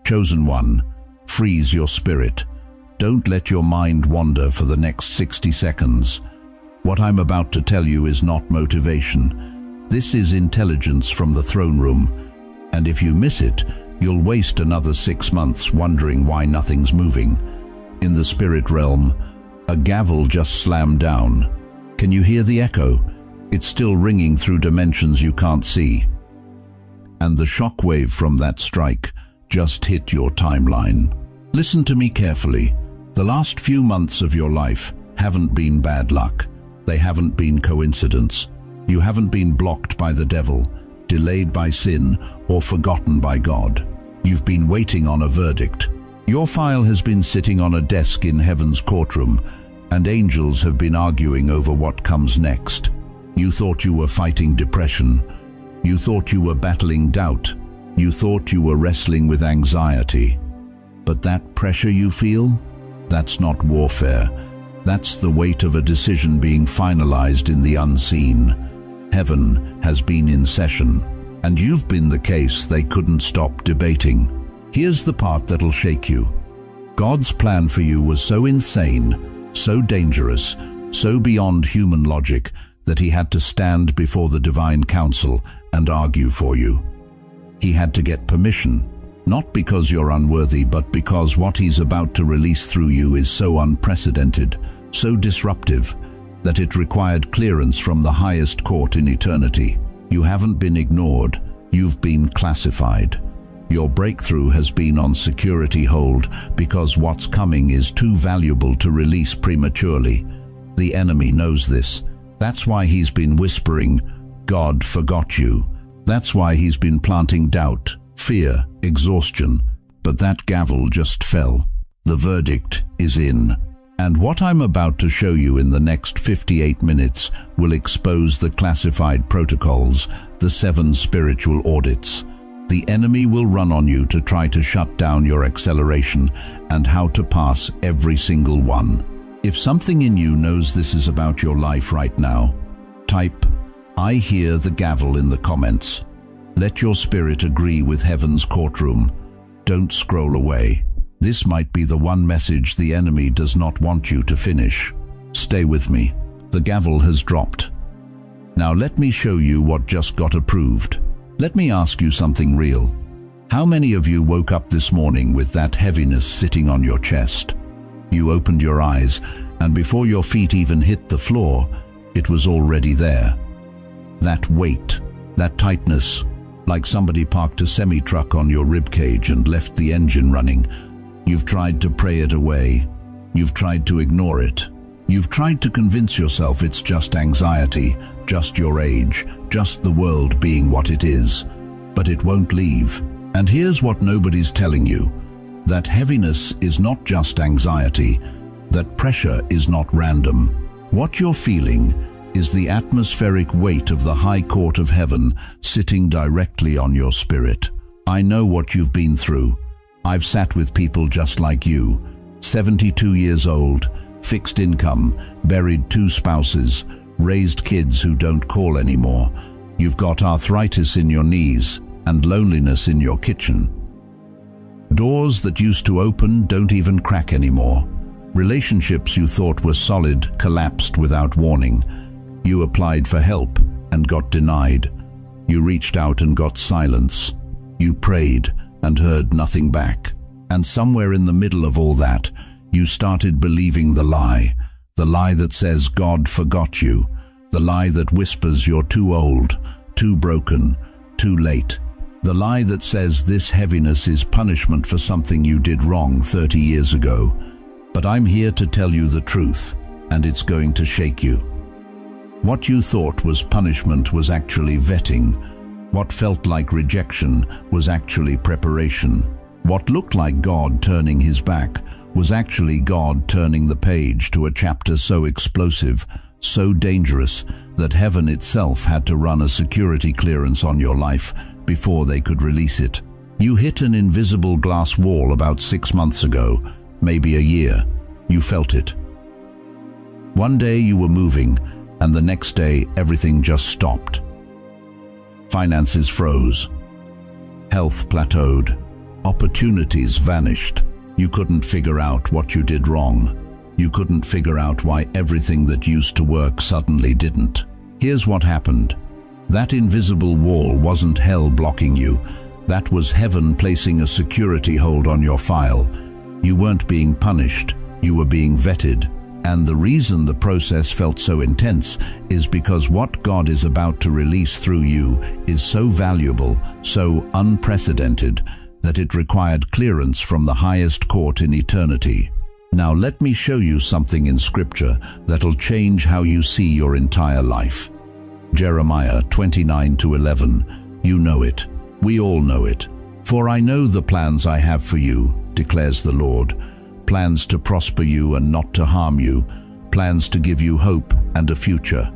Chosen one, freeze your spirit. Don't let your mind wander for the next 60 seconds. What I'm about to tell you is not motivation. This is intelligence from the throne room. And if you miss it, you'll waste another 6 months wondering why nothing's moving. In the spirit realm, a gavel just slammed down. Can you hear the echo? It's still ringing through dimensions you can't see. And the shockwave from that strike just hit your timeline. Listen to me carefully. The last few months of your life haven't been bad luck. They haven't been coincidence. You haven't been blocked by the devil, delayed by sin, or forgotten by God. You've been waiting on a verdict. Your file has been sitting on a desk in heaven's courtroom, and angels have been arguing over what comes next. You thought you were fighting depression. You thought you were battling doubt. You thought you were wrestling with anxiety. But that pressure you feel? That's not warfare. That's the weight of a decision being finalized in the unseen. Heaven has been in session, and you've been the case they couldn't stop debating. Here's the part that'll shake you. God's plan for you was so insane, so dangerous, so beyond human logic that he had to stand before the divine council and argue for you. He had to get permission, not because you're unworthy, but because what he's about to release through you is so unprecedented, so disruptive, that it required clearance from the highest court in eternity. You haven't been ignored, you've been classified. Your breakthrough has been on security hold because what's coming is too valuable to release prematurely. The enemy knows this. That's why he's been whispering, "God forgot you." That's why he's been planting doubt, fear, exhaustion. But that gavel just fell. The verdict is in. And what I'm about to show you in the next 58 minutes will expose the classified protocols, the 7 spiritual audits. The enemy will run on you to try to shut down your acceleration and how to pass every single one. If something in you knows this is about your life right now, type, "I hear the gavel" in the comments. Let your spirit agree with heaven's courtroom. Don't scroll away. This might be the one message the enemy does not want you to finish. Stay with me. The gavel has dropped. Now let me show you what just got approved. Let me ask you something real. How many of you woke up this morning with that heaviness sitting on your chest? You opened your eyes, and before your feet even hit the floor, it was already there. That weight, that tightness, like somebody parked a semi-truck on your ribcage and left the engine running. You've tried to pray it away. You've tried to ignore it. You've tried to convince yourself it's just anxiety, just your age, just the world being what it is. But it won't leave. And here's what nobody's telling you. That heaviness is not just anxiety. That pressure is not random. What you're feeling is the atmospheric weight of the high court of heaven sitting directly on your spirit. I know what you've been through. I've sat with people just like you, 72 years old, fixed income, buried 2 spouses, raised kids who don't call anymore. You've got arthritis in your knees and loneliness in your kitchen. Doors that used to open don't even crack anymore. Relationships you thought were solid collapsed without warning. You applied for help and got denied. You reached out and got silence. You prayed and heard nothing back. And somewhere in the middle of all that, you started believing the lie that says God forgot you, the lie that whispers you're too old, too broken, too late, the lie that says this heaviness is punishment for something you did wrong 30 years ago. But I'm here to tell you the truth, and it's going to shake you. What you thought was punishment was actually vetting. What felt like rejection was actually preparation. What looked like God turning his back was actually God turning the page to a chapter so explosive, so dangerous, that heaven itself had to run a security clearance on your life before they could release it. You hit an invisible glass wall about 6 months ago, maybe a year. You felt it. One day you were moving, and the next day everything just stopped. Finances froze. Health plateaued. Opportunities vanished. You couldn't figure out what you did wrong. You couldn't figure out why everything that used to work suddenly didn't. Here's what happened. That invisible wall wasn't hell blocking you. That was heaven placing a security hold on your file. You weren't being punished, you were being vetted. And the reason the process felt so intense is because what God is about to release through you is so valuable, so unprecedented, that it required clearance from the highest court in eternity. Now let me show you something in Scripture that'll change how you see your entire life. Jeremiah 29:11. You know it. We all know it. For I know the plans I have for you, declares the Lord. Plans to prosper you and not to harm you. Plans to give you hope and a future.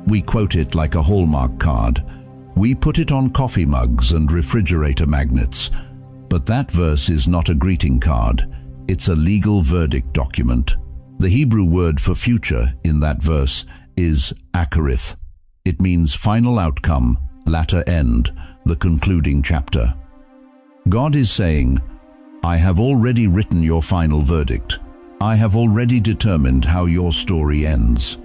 We quote it like a Hallmark card. We put it on coffee mugs and refrigerator magnets. But that verse is not a greeting card. It's a legal verdict document. The Hebrew word for future in that verse is acherith. It means final outcome, latter end, the concluding chapter. God is saying, I have already written your final verdict. I have already determined how your story ends.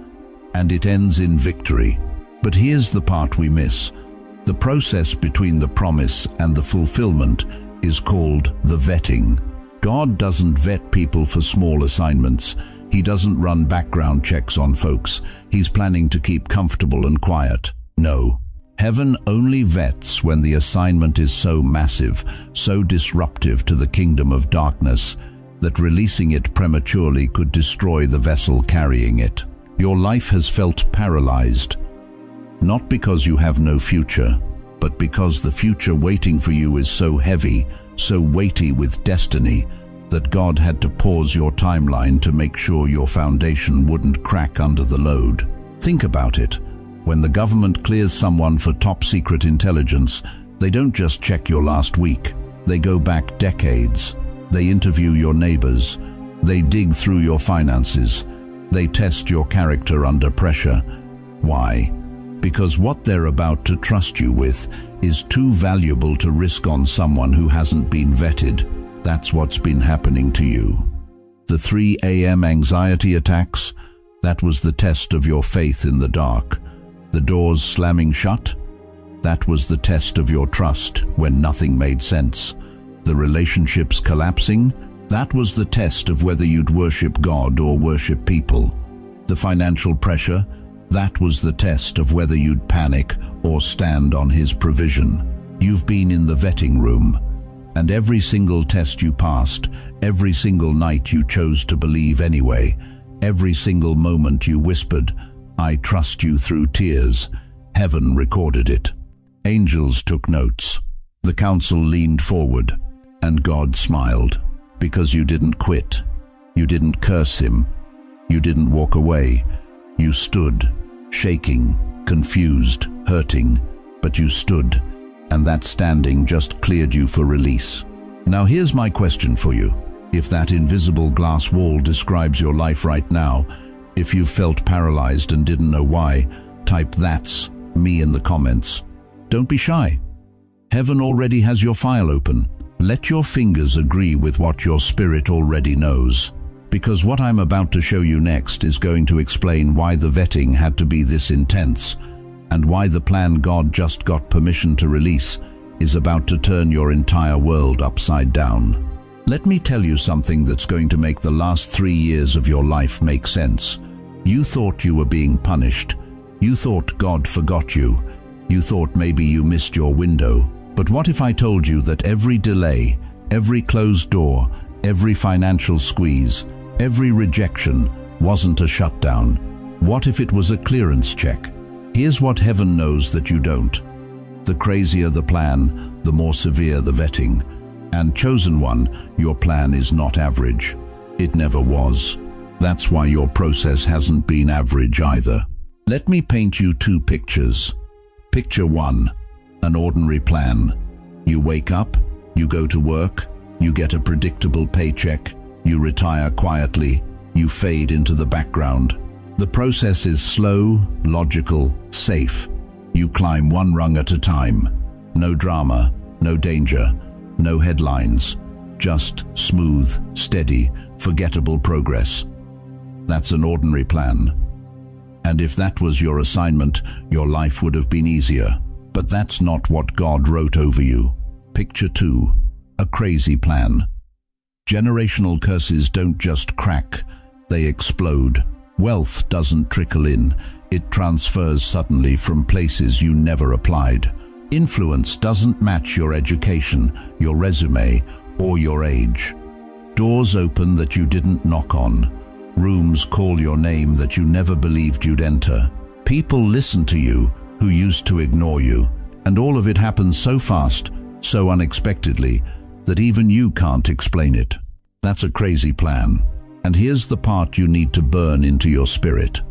And it ends in victory. But here's the part we miss. The process between the promise and the fulfillment is called the vetting. God doesn't vet people for small assignments. He doesn't run background checks on folks he's planning to keep comfortable and quiet. No. Heaven only vets when the assignment is so massive, so disruptive to the kingdom of darkness, that releasing it prematurely could destroy the vessel carrying it. Your life has felt paralyzed, not because you have no future, but because the future waiting for you is so heavy, so weighty with destiny, that God had to pause your timeline to make sure your foundation wouldn't crack under the load. Think about it. When the government clears someone for top-secret intelligence, they don't just check your last week. They go back decades. They interview your neighbors. They dig through your finances. They test your character under pressure. Why? Because what they're about to trust you with is too valuable to risk on someone who hasn't been vetted. That's what's been happening to you. The 3 a.m. anxiety attacks, that was the test of your faith in the dark. The doors slamming shut, that was the test of your trust when nothing made sense. The relationships collapsing, that was the test of whether you'd worship God or worship people. The financial pressure, that was the test of whether you'd panic or stand on His provision. You've been in the vetting room, and every single test you passed, every single night you chose to believe anyway, every single moment you whispered, I trust you through tears, heaven recorded it. Angels took notes. The council leaned forward, and God smiled, because you didn't quit. You didn't curse Him. You didn't walk away. You stood, shaking, confused, hurting, but you stood, and that standing just cleared you for release. Now here's my question for you. If that invisible glass wall describes your life right now, if you've felt paralyzed and didn't know why, type "That's me" in the comments. Don't be shy. Heaven already has your file open. Let your fingers agree with what your spirit already knows. Because what I'm about to show you next is going to explain why the vetting had to be this intense, and why the plan God just got permission to release is about to turn your entire world upside down. Let me tell you something that's going to make the last 3 years of your life make sense. You thought you were being punished. You thought God forgot you. You thought maybe you missed your window. But what if I told you that every delay, every closed door, every financial squeeze, every rejection wasn't a shutdown? What if it was a clearance check? Here's what heaven knows that you don't. The crazier the plan, the more severe the vetting. And chosen one, your plan is not average. It never was. That's why your process hasn't been average either. Let me paint you 2 pictures. Picture 1, an ordinary plan. You wake up, you go to work, you get a predictable paycheck, you retire quietly, you fade into the background. The process is slow, logical, safe. You climb one rung at a time. No drama, no danger, no headlines, just smooth, steady, forgettable progress. That's an ordinary plan. And if that was your assignment, your life would have been easier. But that's not what God wrote over you. Picture 2. A crazy plan. Generational curses don't just crack, they explode. Wealth doesn't trickle in, it transfers suddenly from places you never applied. Influence doesn't match your education, your resume, or your age. Doors open that you didn't knock on. Rooms call your name that you never believed you'd enter. People listen to you who used to ignore you. And all of it happens so fast, so unexpectedly, that even you can't explain it. That's a crazy plan. And here's the part you need to burn into your spirit.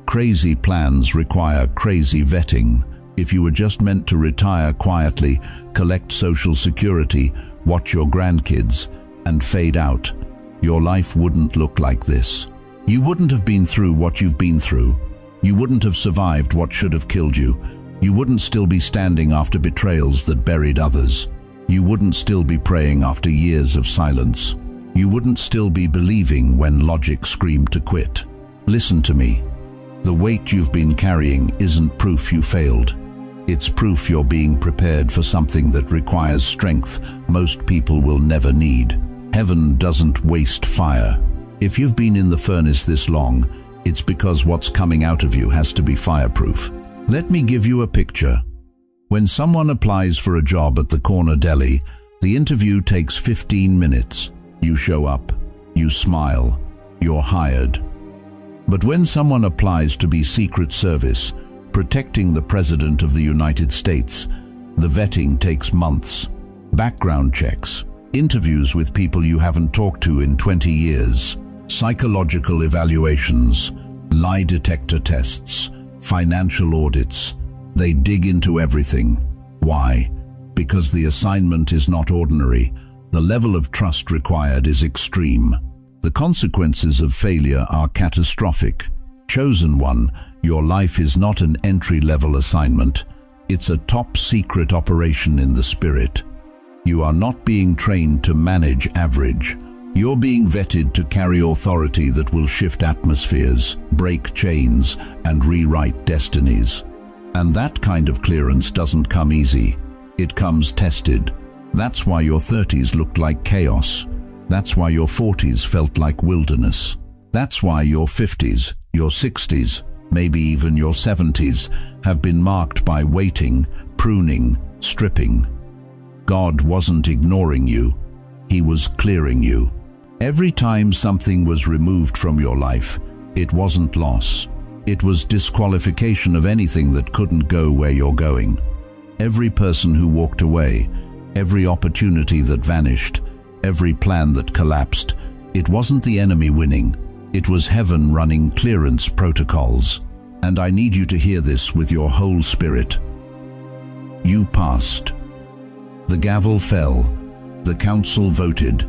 Crazy plans require crazy vetting. If you were just meant to retire quietly, collect Social Security, watch your grandkids, and fade out, your life wouldn't look like this. You wouldn't have been through what you've been through. You wouldn't have survived what should have killed you. You wouldn't still be standing after betrayals that buried others. You wouldn't still be praying after years of silence. You wouldn't still be believing when logic screamed to quit. Listen to me. The weight you've been carrying isn't proof you failed. It's proof you're being prepared for something that requires strength most people will never need. Heaven doesn't waste fire. If you've been in the furnace this long, it's because what's coming out of you has to be fireproof. Let me give you a picture. When someone applies for a job at the corner deli, the interview takes 15 minutes. You show up, you smile, you're hired. But when someone applies to be Secret Service, protecting the President of the United States, the vetting takes months. Background checks, interviews with people you haven't talked to in 20 years, psychological evaluations, lie detector tests, financial audits. They dig into everything. Why? Because the assignment is not ordinary. The level of trust required is extreme. The consequences of failure are catastrophic. Chosen one, your life is not an entry-level assignment. It's a top-secret operation in the spirit. You are not being trained to manage average. You're being vetted to carry authority that will shift atmospheres, break chains, and rewrite destinies. And that kind of clearance doesn't come easy. It comes tested. That's why your 30s looked like chaos. That's why your 40s felt like wilderness. That's why your 50s, your 60s, maybe even your 70s have been marked by waiting, pruning, stripping. God wasn't ignoring you. He was clearing you. Every time something was removed from your life, it wasn't loss. It was disqualification of anything that couldn't go where you're going. Every person who walked away, every opportunity that vanished, every plan that collapsed, it wasn't the enemy winning. It was heaven running clearance protocols. And I need you to hear this with your whole spirit. You passed. The gavel fell. The council voted.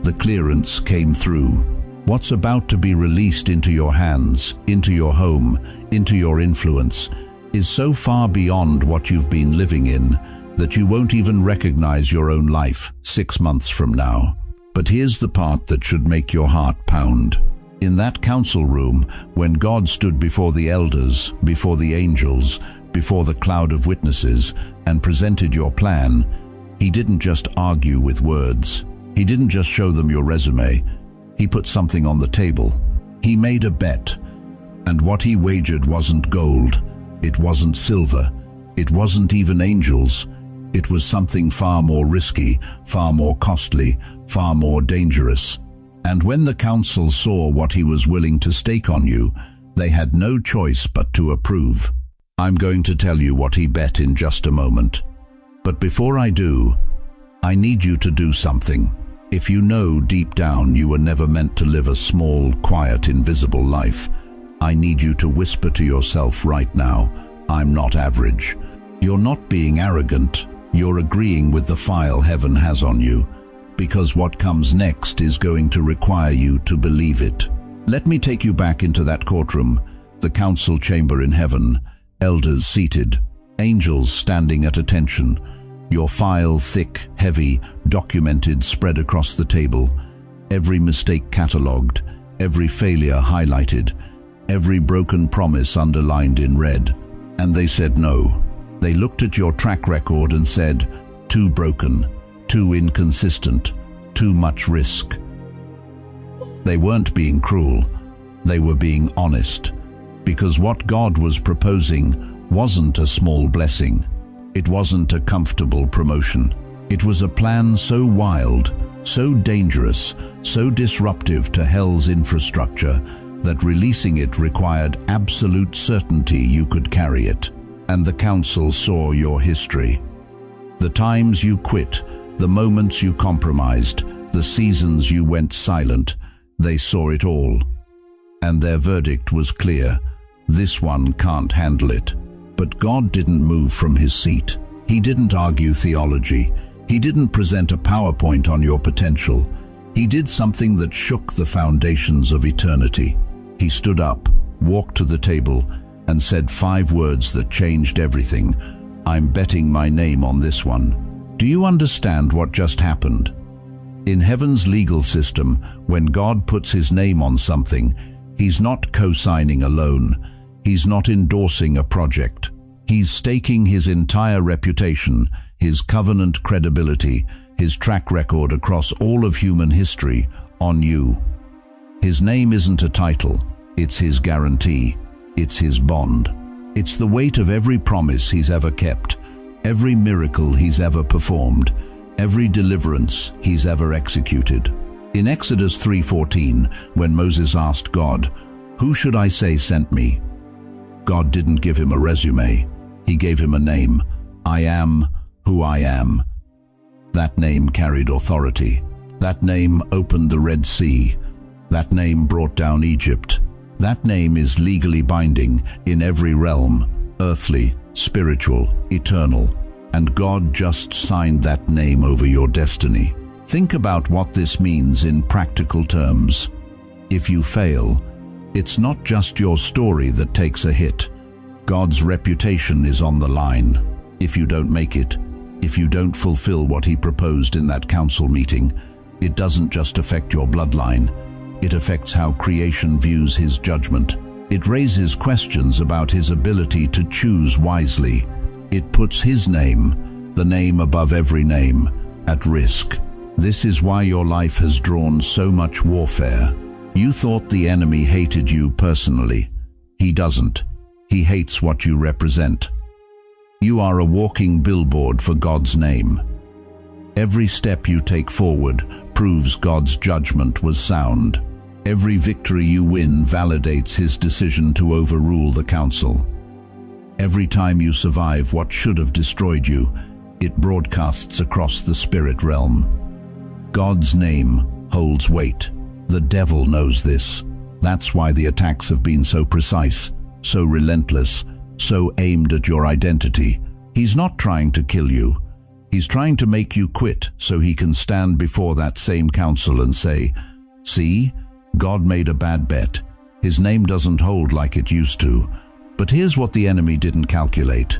The clearance came through. What's about to be released into your hands, into your home, into your influence, is so far beyond what you've been living in that you won't even recognize your own life 6 months from now. But here's the part that should make your heart pound. In that council room, when God stood before the elders, before the angels, before the cloud of witnesses, and presented your plan, He didn't just argue with words. He didn't just show them your resume. He put something on the table. He made a bet. And what he wagered wasn't gold. It wasn't silver. It wasn't even angels. It was something far more risky, far more costly, far more dangerous. And when the council saw what he was willing to stake on you, they had no choice but to approve. I'm going to tell you what he bet in just a moment. But before I do, I need you to do something. If you know deep down you were never meant to live a small, quiet, invisible life, I need you to whisper to yourself right now, I'm not average. You're not being arrogant. You're agreeing with the file heaven has on you, because what comes next is going to require you to believe it. Let me take you back into that courtroom, the council chamber in heaven, elders seated, angels standing at attention, Your file, thick, heavy, documented, spread across the table, every mistake catalogued, every failure highlighted, every broken promise underlined in red. And they said no. They looked at your track record and said, too broken, too inconsistent, too much risk. They weren't being cruel, they were being honest, because what God was proposing wasn't a small blessing. It wasn't a comfortable promotion. It was a plan so wild, so dangerous, so disruptive to hell's infrastructure that releasing it required absolute certainty you could carry it. And the council saw your history. The times you quit, the moments you compromised, the seasons you went silent, they saw it all. And their verdict was clear: this one can't handle it. But God didn't move from his seat. He didn't argue theology. He didn't present a PowerPoint on your potential. He did something that shook the foundations of eternity. He stood up, walked to the table, and said 5 words that changed everything. I'm betting my name on this one. Do you understand what just happened? In heaven's legal system, when God puts his name on something, he's not co-signing a loan. He's not endorsing a project. He's staking his entire reputation, his covenant credibility, his track record across all of human history on you. His name isn't a title, it's his guarantee, it's his bond. It's the weight of every promise he's ever kept, every miracle he's ever performed, every deliverance he's ever executed. In Exodus 3:14, when Moses asked God, "Who should I say sent me?" God didn't give him a resume. He gave him a name. I am who I am. That name carried authority. That name opened the Red Sea. That name brought down Egypt. That name is legally binding in every realm, earthly, spiritual, eternal. And God just signed that name over your destiny. Think about what this means in practical terms. If you fail, it's not just your story that takes a hit. God's reputation is on the line. If you don't make it, if you don't fulfill what he proposed in that council meeting, it doesn't just affect your bloodline. It affects how creation views his judgment. It raises questions about his ability to choose wisely. It puts his name, the name above every name, at risk. This is why your life has drawn so much warfare. You thought the enemy hated you personally. He doesn't. He hates what you represent. You are a walking billboard for God's name. Every step you take forward proves God's judgment was sound. Every victory you win validates his decision to overrule the council. Every time you survive what should have destroyed you, it broadcasts across the spirit realm. God's name holds weight. The devil knows this. That's why the attacks have been so precise, so relentless, so aimed at your identity. He's not trying to kill you. He's trying to make you quit so he can stand before that same council and say, "See, God made a bad bet. His name doesn't hold like it used to." But here's what the enemy didn't calculate.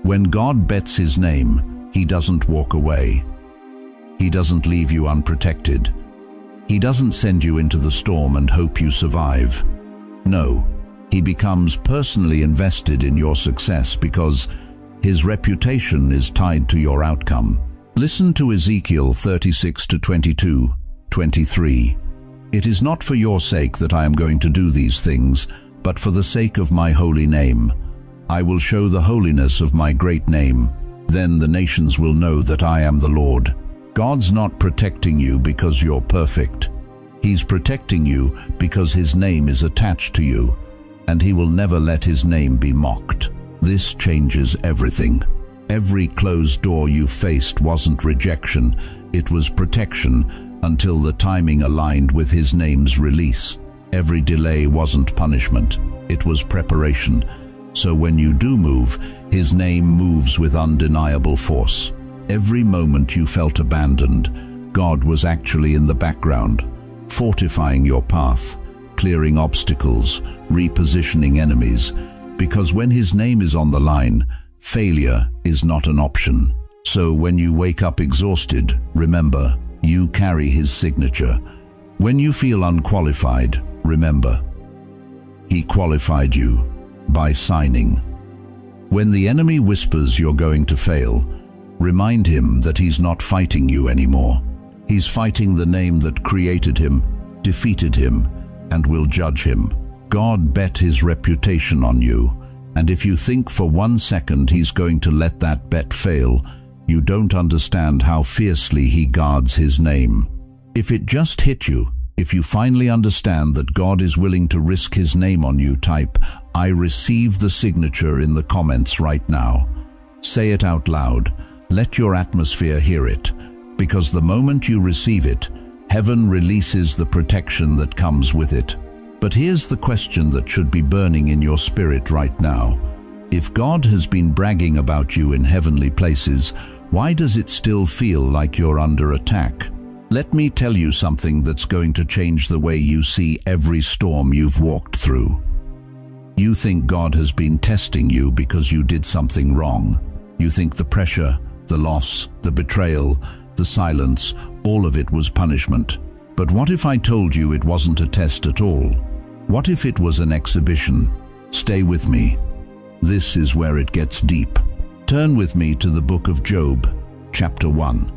When God bets his name, he doesn't walk away. He doesn't leave you unprotected. He doesn't send you into the storm and hope you survive. No, he becomes personally invested in your success because his reputation is tied to your outcome. Listen to Ezekiel 36:22-23. It is not for your sake that I am going to do these things, but for the sake of my holy name. I will show the holiness of my great name. Then the nations will know that I am the Lord. God's not protecting you because you're perfect. He's protecting you because his name is attached to you, and he will never let his name be mocked. This changes everything. Every closed door you faced wasn't rejection, it was protection until the timing aligned with his name's release. Every delay wasn't punishment, it was preparation. So when you do move, his name moves with undeniable force. Every moment you felt abandoned, God was actually in the background, fortifying your path, clearing obstacles, repositioning enemies, because when his name is on the line, failure is not an option. So when you wake up exhausted, remember, you carry his signature. When you feel unqualified, remember, he qualified you by signing. When the enemy whispers you're going to fail, remind him that he's not fighting you anymore. He's fighting the name that created him, defeated him, and will judge him. God bet his reputation on you, and if you think for 1 second he's going to let that bet fail, you don't understand how fiercely he guards his name. If it just hit you, if you finally understand that God is willing to risk his name on you, type, "I receive the signature" in the comments right now. Say it out loud. Let your atmosphere hear it, because the moment you receive it, heaven releases the protection that comes with it. But here's the question that should be burning in your spirit right now. If God has been bragging about you in heavenly places, why does it still feel like you're under attack? Let me tell you something that's going to change the way you see every storm you've walked through. You think God has been testing you because you did something wrong. You think the pressure, the loss, the betrayal, the silence, all of it was punishment. But what if I told you it wasn't a test at all? What if it was an exhibition? Stay with me. This is where it gets deep. Turn with me to the book of Job, chapter 1.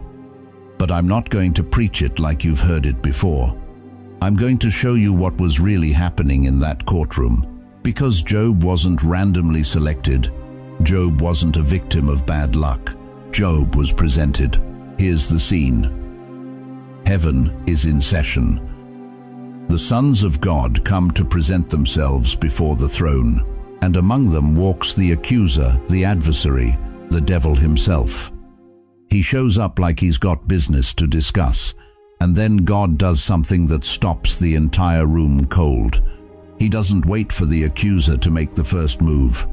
But I'm not going to preach it like you've heard it before. I'm going to show you what was really happening in that courtroom. Because Job wasn't randomly selected. Job wasn't a victim of bad luck. Job was presented. Here's the scene. Heaven is in session. The sons of God come to present themselves before the throne, and among them walks the accuser, the adversary, the devil himself. He shows up like he's got business to discuss, and then God does something that stops the entire room cold. He doesn't wait for the accuser to make the first move.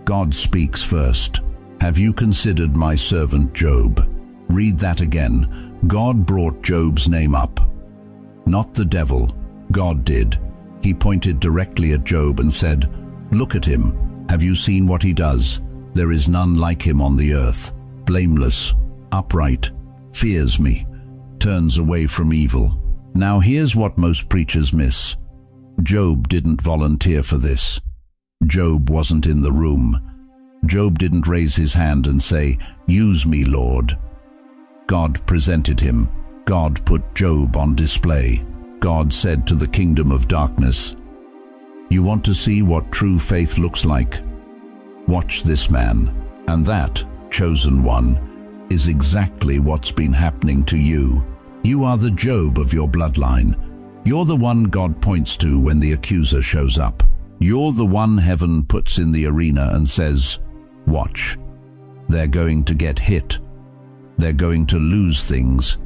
God speaks first. "Have you considered my servant Job?" Read that again. God brought Job's name up. Not the devil. God did. He pointed directly at Job and said, "Look at him. Have you seen what he does? There is none like him on the earth. Blameless, upright, fears me, turns away from evil." Now here's what most preachers miss. Job didn't volunteer for this. Job wasn't in the room. Job didn't raise his hand and say, "Use me, Lord." God presented him. God put Job on display. God said to the kingdom of darkness, "You want to see what true faith looks like? Watch this man." And that, chosen one, is exactly what's been happening to you. You are the Job of your bloodline. You're the one God points to when the accuser shows up. You're the one heaven puts in the arena and says, "Watch. They're going to get hit. They're going to lose things.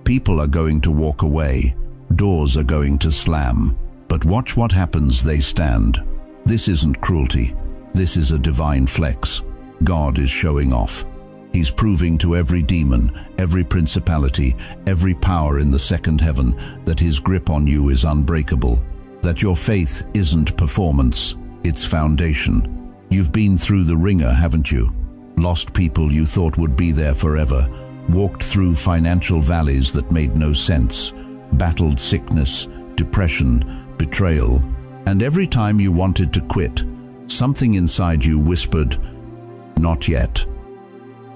People are going to walk away. Doors are going to slam. But watch what happens, they stand." This isn't cruelty. This is a divine flex. God is showing off. He's proving to every demon, every principality, every power in the second heaven that his grip on you is unbreakable, that your faith isn't performance, it's foundation. You've been through the ringer, haven't you? Lost people you thought would be there forever, walked through financial valleys that made no sense, battled sickness, depression, betrayal, and every time you wanted to quit, something inside you whispered, "Not yet."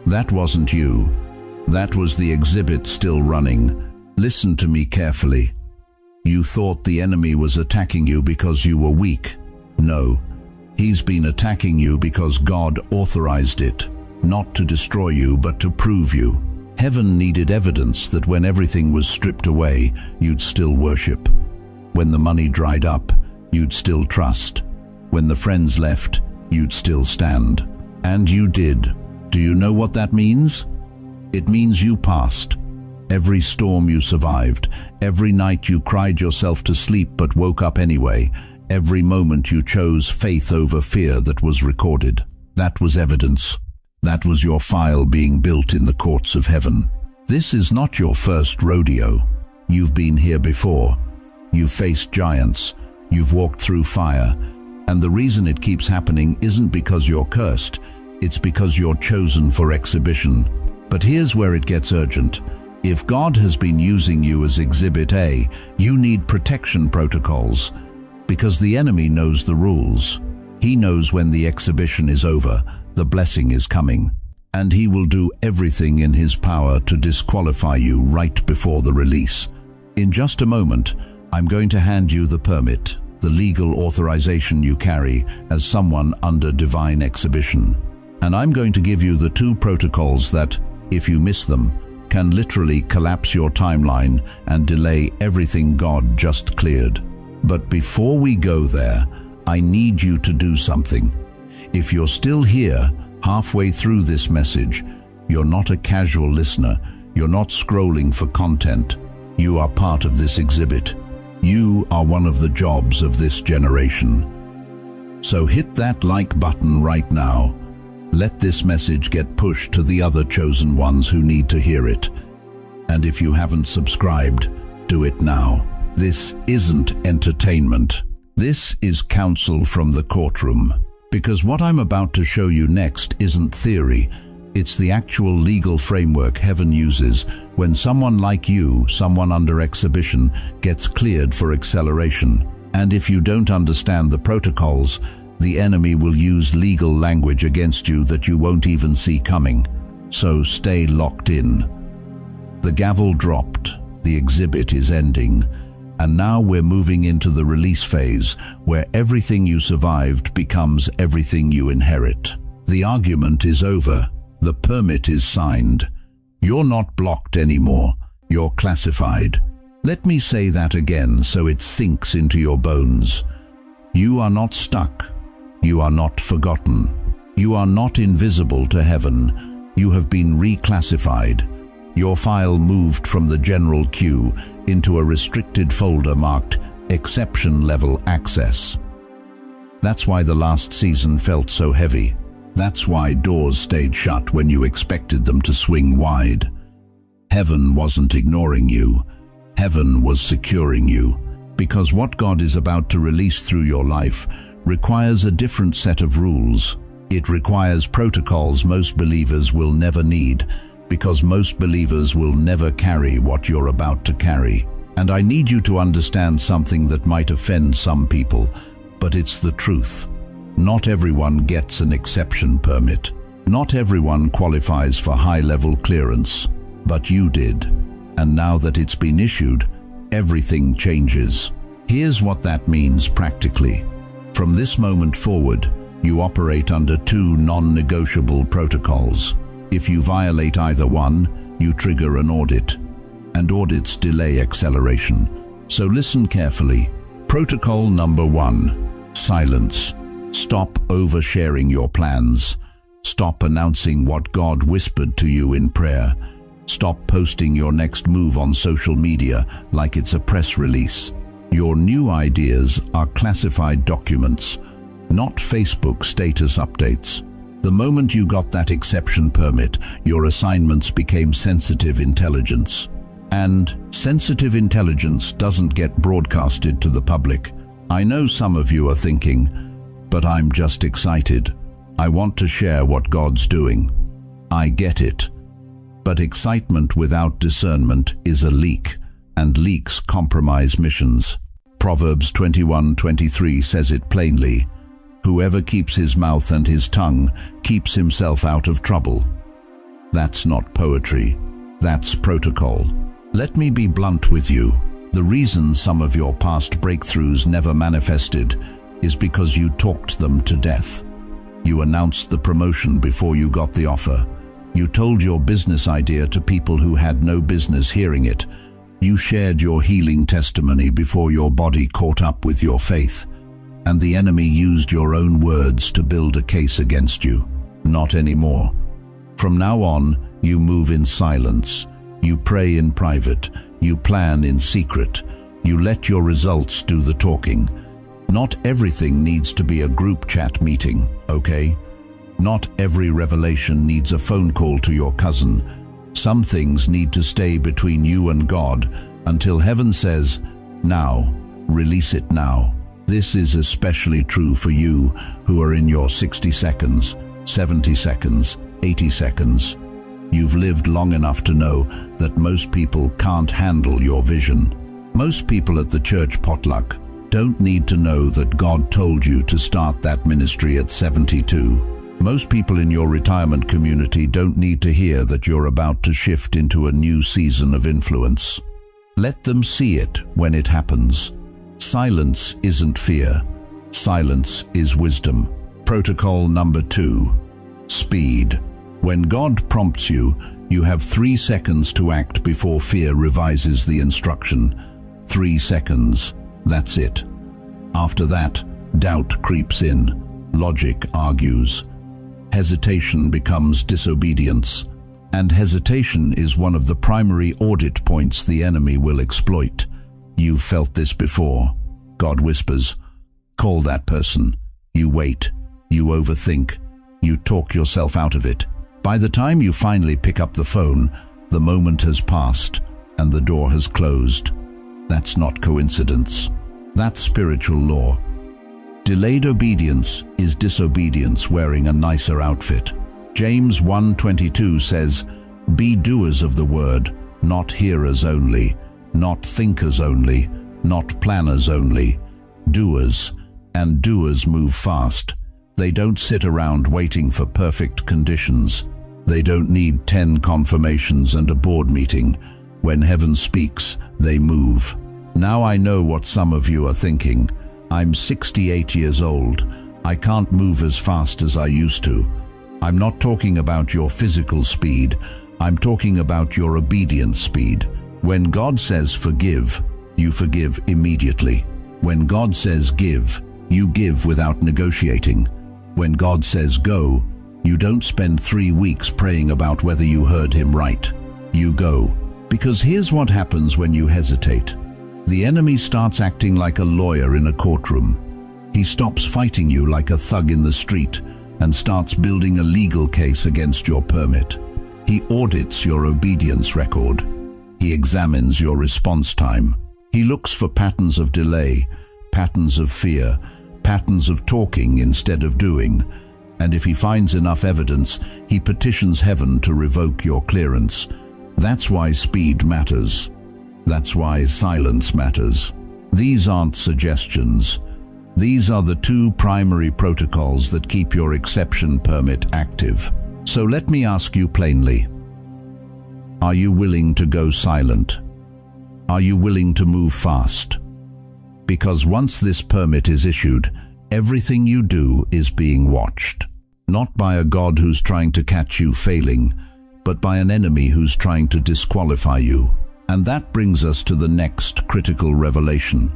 That wasn't you. That was the exhibit still running. Listen to me carefully. You thought the enemy was attacking you because you were weak. No, he's been attacking you because God authorized it, not to destroy you but to prove you. Heaven needed evidence that when everything was stripped away, you'd still worship. When the money dried up, you'd still trust. When the friends left, you'd still stand. And you did. Do you know what that means? It means you passed. Every storm you survived, every night you cried yourself to sleep but woke up anyway, every moment you chose faith over fear that was recorded. That was evidence. That was your file being built in the courts of heaven. This is not your first rodeo. You've been here before. You've faced giants. You've walked through fire. And the reason it keeps happening isn't because you're cursed. It's because you're chosen for exhibition. But here's where it gets urgent. If God has been using you as Exhibit A, you need protection protocols, because the enemy knows the rules. He knows when the exhibition is over, the blessing is coming, and he will do everything in his power to disqualify you right before the release. In just a moment, I'm going to hand you the permit, the legal authorization you carry as someone under divine exhibition. And I'm going to give you the 2 protocols that, if you miss them, can literally collapse your timeline and delay everything God just cleared. But before we go there, I need you to do something. If you're still here, halfway through this message, you're not a casual listener, you're not scrolling for content, you are part of this exhibit. You are one of the jobs of this generation. So hit that like button right now. Let this message get pushed to the other chosen ones who need to hear it. And if you haven't subscribed, do it now. This isn't entertainment. This is counsel from the courtroom. Because what I'm about to show you next isn't theory. It's the actual legal framework heaven uses when someone like you, someone under exhibition, gets cleared for acceleration. And if you don't understand the protocols, the enemy will use legal language against you that you won't even see coming. So stay locked in. The gavel dropped, the exhibit is ending, and now we're moving into the release phase, where everything you survived becomes everything you inherit. The argument is over. The permit is signed. You're not blocked anymore. You're classified. Let me say that again so it sinks into your bones. You are not stuck. You are not forgotten. You are not invisible to heaven. You have been reclassified. Your file moved from the general queue into a restricted folder marked Exception Level Access. That's why the last season felt so heavy. That's why doors stayed shut when you expected them to swing wide. Heaven wasn't ignoring you. Heaven was securing you. Because what God is about to release through your life requires a different set of rules. It requires protocols most believers will never need, because most believers will never carry what you're about to carry. And I need you to understand something that might offend some people, but it's the truth. Not everyone gets an exception permit. Not everyone qualifies for high-level clearance, but you did. And now that it's been issued, everything changes. Here's what that means practically. From this moment forward, you operate under 2 non-negotiable protocols. If you violate either one, you trigger an audit, and audits delay acceleration. So listen carefully. Protocol number 1, silence. Stop oversharing your plans. Stop announcing what God whispered to you in prayer. Stop posting your next move on social media like it's a press release. Your new ideas are classified documents, not Facebook status updates. The moment you got that exception permit, your assignments became sensitive intelligence. And sensitive intelligence doesn't get broadcasted to the public. I know some of you are thinking, but I'm just excited. I want to share what God's doing. I get it. But excitement without discernment is a leak, and leaks compromise missions. Proverbs 21:23 says it plainly. Whoever keeps his mouth and his tongue keeps himself out of trouble. That's not poetry. That's protocol. Let me be blunt with you. The reason some of your past breakthroughs never manifested is because you talked them to death. You announced the promotion before you got the offer. You told your business idea to people who had no business hearing it. You shared your healing testimony before your body caught up with your faith. And the enemy used your own words to build a case against you. Not anymore. From now on, you move in silence. You pray in private. You plan in secret. You let your results do the talking. Not everything needs to be a group chat meeting, okay? Not every revelation needs a phone call to your cousin. Some things need to stay between you and God until heaven says, now, release it now. This is especially true for you who are in your 60 seconds, 70 seconds, 80 seconds. You've lived long enough to know that most people can't handle your vision. Most people at the church potluck don't need to know that God told you to start that ministry at 72. Most people in your retirement community don't need to hear that you're about to shift into a new season of influence. Let them see it when it happens. Silence isn't fear. Silence is wisdom. Protocol number 2. Speed. When God prompts you, you have 3 seconds to act before fear revises the instruction. 3 seconds. That's it. After that, doubt creeps in. Logic argues. Hesitation becomes disobedience. And hesitation is one of the primary audit points the enemy will exploit. You've felt this before. God whispers, "Call that person." You wait. You overthink. You talk yourself out of it. By the time you finally pick up the phone, the moment has passed and the door has closed. That's not coincidence. That's spiritual law. Delayed obedience is disobedience wearing a nicer outfit. James 1:22 says, "Be doers of the word, not hearers only, not thinkers only, not planners only, doers." And doers move fast. They don't sit around waiting for perfect conditions. They don't need 10 confirmations and a board meeting. When heaven speaks, they move. Now I know what some of you are thinking. I'm 68 years old. I can't move as fast as I used to. I'm not talking about your physical speed. I'm talking about your obedience speed. When God says forgive, you forgive immediately. When God says give, you give without negotiating. When God says go, you don't spend 3 weeks praying about whether you heard him right. You go. Because here's what happens when you hesitate. The enemy starts acting like a lawyer in a courtroom. He stops fighting you like a thug in the street and starts building a legal case against your permit. He audits your obedience record. He examines your response time. He looks for patterns of delay, patterns of fear, patterns of talking instead of doing. And if he finds enough evidence, he petitions heaven to revoke your clearance. That's why speed matters. That's why silence matters. These aren't suggestions. These are the 2 primary protocols that keep your exception permit active. So let me ask you plainly. Are you willing to go silent? Are you willing to move fast? Because once this permit is issued, everything you do is being watched. Not by a God who's trying to catch you failing, but by an enemy who's trying to disqualify you. And that brings us to the next critical revelation.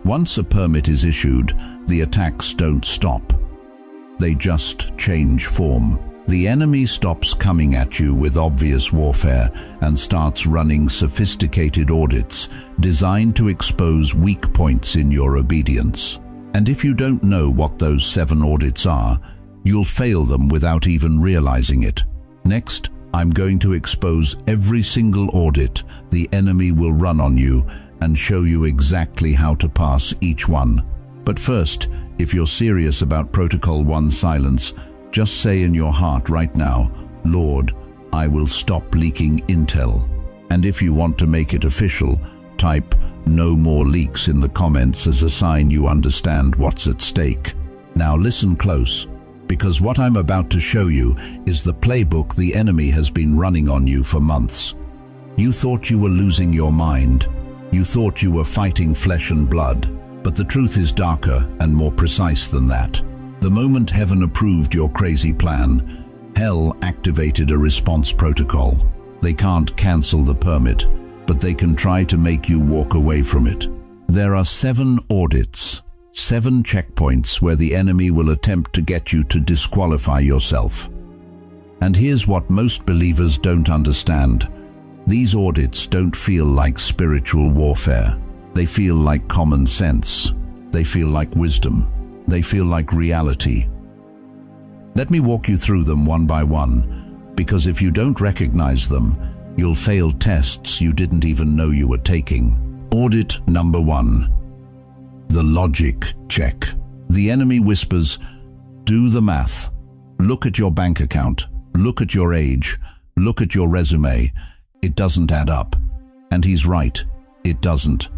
Once a permit is issued, the attacks don't stop. They just change form. The enemy stops coming at you with obvious warfare and starts running sophisticated audits designed to expose weak points in your obedience. And if you don't know what those 7 audits are, you'll fail them without even realizing it. Next, I'm going to expose every single audit the enemy will run on you and show you exactly how to pass each one. But first, if you're serious about Protocol 1 silence, just say in your heart right now, "Lord, I will stop leaking intel." And if you want to make it official, type "No more leaks" in the comments as a sign you understand what's at stake. Now listen close, because what I'm about to show you is the playbook the enemy has been running on you for months. You thought you were losing your mind. You thought you were fighting flesh and blood. But the truth is darker and more precise than that. The moment heaven approved your crazy plan, hell activated a response protocol. They can't cancel the permit, but they can try to make you walk away from it. There are 7 audits, 7 checkpoints where the enemy will attempt to get you to disqualify yourself. And here's what most believers don't understand. These audits don't feel like spiritual warfare. They feel like common sense. They feel like wisdom. They feel like reality. Let me walk you through them one by one, because if you don't recognize them, you'll fail tests you didn't even know you were taking. Audit number 1. The logic check. The enemy whispers, "Do the math. Look at your bank account. Look at your age. Look at your resume. It doesn't add up. And he's right, it doesn't.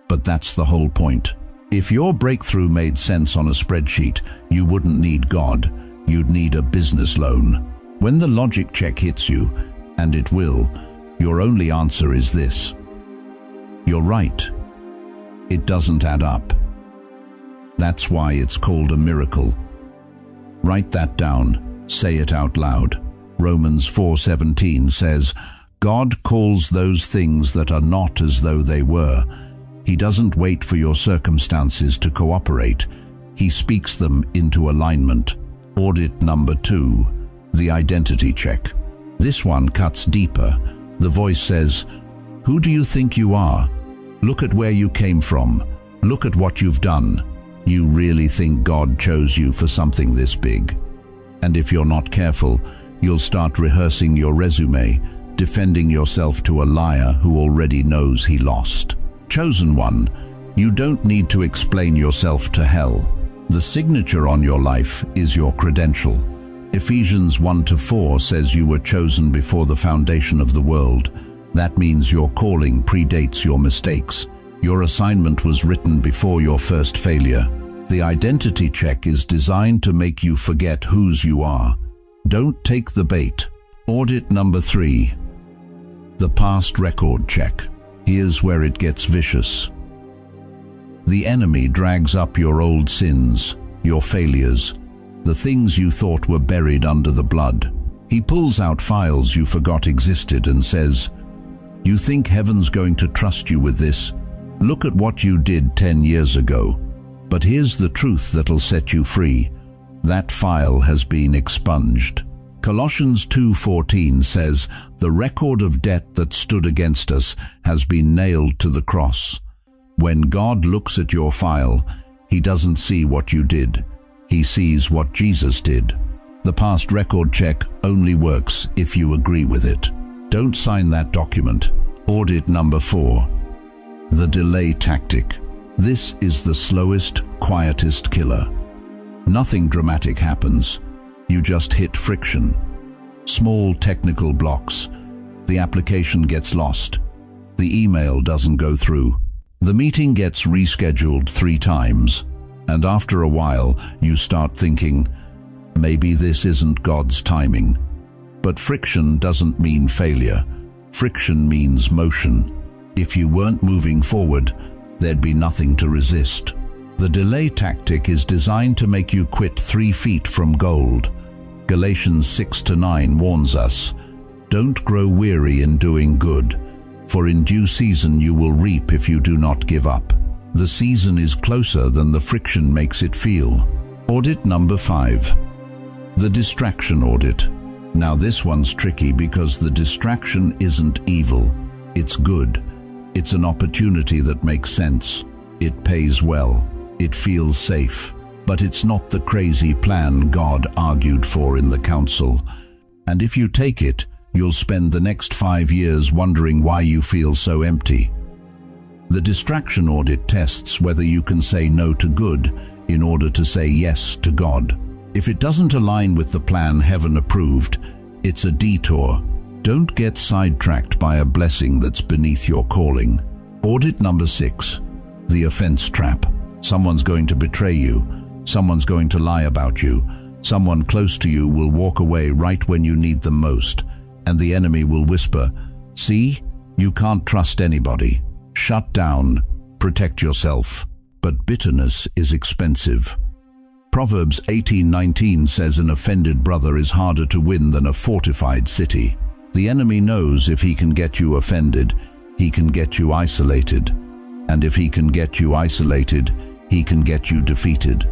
But that's the whole point. If your breakthrough made sense on a spreadsheet, you wouldn't need God. You'd need a business loan. When the logic check hits you, and it will, your only answer is this: you're right. It doesn't add up. That's why it's called a miracle. Write that down. Say it out loud. Romans 4:17 says, God calls those things that are not as though they were. He doesn't wait for your circumstances to cooperate. He speaks them into alignment. Audit number 2, the identity check. This one cuts deeper. The voice says, who do you think you are? Look at where you came from. Look at what you've done. You really think God chose you for something this big? And if you're not careful, you'll start rehearsing your resume, defending yourself to a liar who already knows he lost. Chosen one, you don't need to explain yourself to hell. The signature on your life is your credential. Ephesians 1:4 says you were chosen before the foundation of the world. That means your calling predates your mistakes. Your assignment was written before your first failure. The identity check is designed to make you forget whose you are. Don't take the bait. Audit number 3, the past record check. Here's where it gets vicious. The enemy drags up your old sins, your failures, the things you thought were buried under the blood. He pulls out files you forgot existed and says, you think heaven's going to trust you with this? Look at what you did 10 years ago. But here's the truth that'll set you free. That file has been expunged. Colossians 2:14 says, the record of debt that stood against us has been nailed to the cross. When God looks at your file, he doesn't see what you did. He sees what Jesus did. The past record check only works if you agree with it. Don't sign that document. Audit number 4, the delay tactic. This is the slowest, quietest killer. Nothing dramatic happens. You just hit friction. Small technical blocks. The application gets lost. The email doesn't go through. The meeting gets rescheduled 3 times. And after a while, you start thinking, maybe this isn't God's timing. But friction doesn't mean failure. Friction means motion. If you weren't moving forward, there'd be nothing to resist. The delay tactic is designed to make you quit 3 feet from gold. Galatians 6:9 warns us, don't grow weary in doing good, for in due season you will reap if you do not give up. The season is closer than the friction makes it feel. Audit number 5, the distraction audit. Now this one's tricky because the distraction isn't evil, it's good. It's an opportunity that makes sense. It pays well. It feels safe. But it's not the crazy plan God argued for in the council. And if you take it, you'll spend the next 5 years wondering why you feel so empty. The distraction audit tests whether you can say no to good in order to say yes to God. If it doesn't align with the plan heaven approved, it's a detour. Don't get sidetracked by a blessing that's beneath your calling. Audit number 6, the offense trap. Someone's going to betray you. Someone's going to lie about you. Someone close to you will walk away right when you need them most. And the enemy will whisper, see, you can't trust anybody. Shut down. Protect yourself. But bitterness is expensive. Proverbs 18:19 says an offended brother is harder to win than a fortified city. The enemy knows if he can get you offended, he can get you isolated. And if he can get you isolated, he can get you defeated.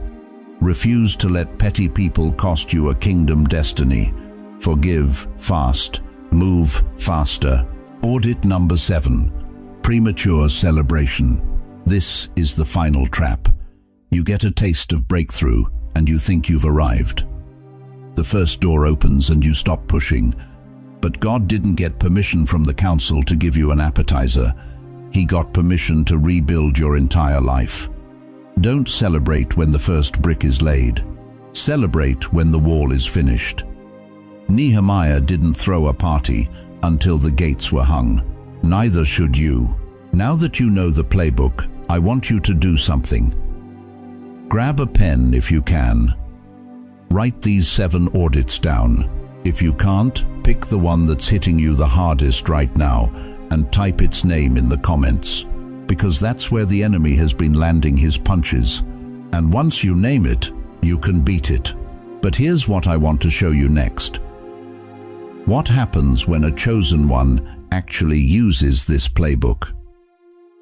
Refuse to let petty people cost you a kingdom destiny. Forgive fast. Move faster. Audit number 7, premature celebration. This is the final trap. You get a taste of breakthrough and you think you've arrived. The first door opens and you stop pushing. But God didn't get permission from the council to give you an appetizer. He got permission to rebuild your entire life. Don't celebrate when the first brick is laid. Celebrate when the wall is finished. Nehemiah didn't throw a party until the gates were hung. Neither should you. Now that you know the playbook, I want you to do something. Grab a pen if you can. Write these 7 audits down. If you can't, pick the one that's hitting you the hardest right now and type its name in the comments, because that's where the enemy has been landing his punches. And once you name it, you can beat it. But here's what I want to show you next. What happens when a chosen one actually uses this playbook?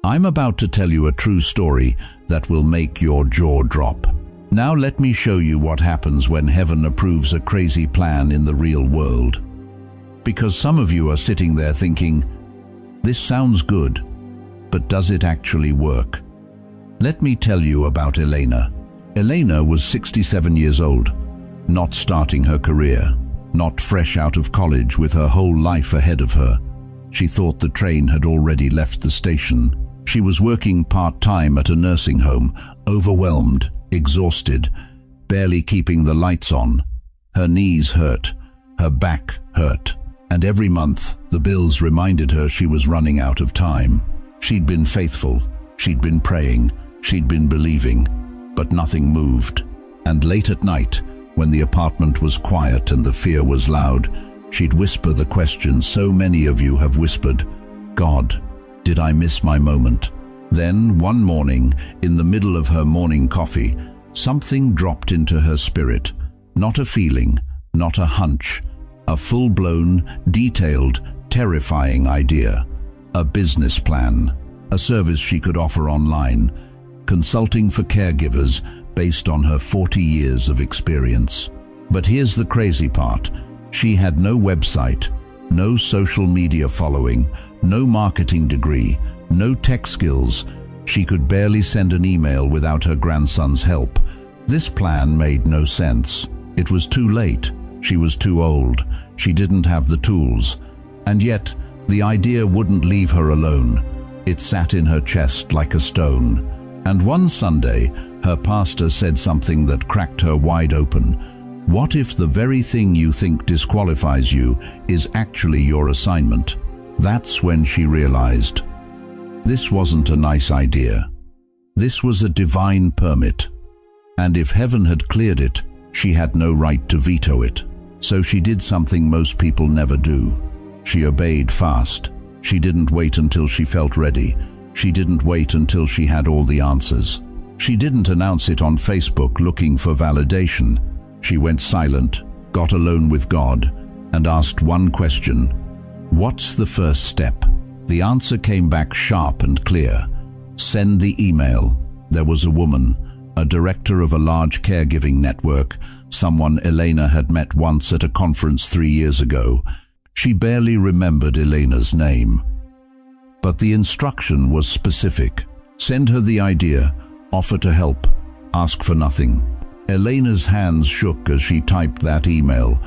I'm about to tell you a true story that will make your jaw drop. Now let me show you what happens when heaven approves a crazy plan in the real world. Because some of you are sitting there thinking, this sounds good, but does it actually work? Let me tell you about Elena. Elena was 67 years old, not starting her career, not fresh out of college with her whole life ahead of her. She thought the train had already left the station. She was working part-time at a nursing home, overwhelmed, exhausted, barely keeping the lights on. Her knees hurt, her back hurt, and every month the bills reminded her she was running out of time. She'd been faithful, she'd been praying, she'd been believing, but nothing moved. And late at night, when the apartment was quiet and the fear was loud, she'd whisper the question so many of you have whispered, God, did I miss my moment? Then, one morning, in the middle of her morning coffee, something dropped into her spirit. Not a feeling, not a hunch, a full-blown, detailed, terrifying idea. A business plan, a service she could offer online, consulting for caregivers based on her 40 years of experience. But here's the crazy part. She had no website, no social media following, no marketing degree, no tech skills. She could barely send an email without her grandson's help. This plan made no sense. It was too late. She was too old. She didn't have the tools. And yet, the idea wouldn't leave her alone. It sat in her chest like a stone. And one Sunday, her pastor said something that cracked her wide open. What if the very thing you think disqualifies you is actually your assignment? That's when she realized. This wasn't a nice idea. This was a divine permit. And if heaven had cleared it, she had no right to veto it. So she did something most people never do. She obeyed fast. She didn't wait until she felt ready. She didn't wait until she had all the answers. She didn't announce it on Facebook looking for validation. She went silent, got alone with God, and asked one question. What's the first step? The answer came back sharp and clear. Send the email. There was a woman, a director of a large caregiving network, someone Elena had met once at a conference 3 years ago. She barely remembered Elena's name. But the instruction was specific. Send her the idea, offer to help, ask for nothing. Elena's hands shook as she typed that email.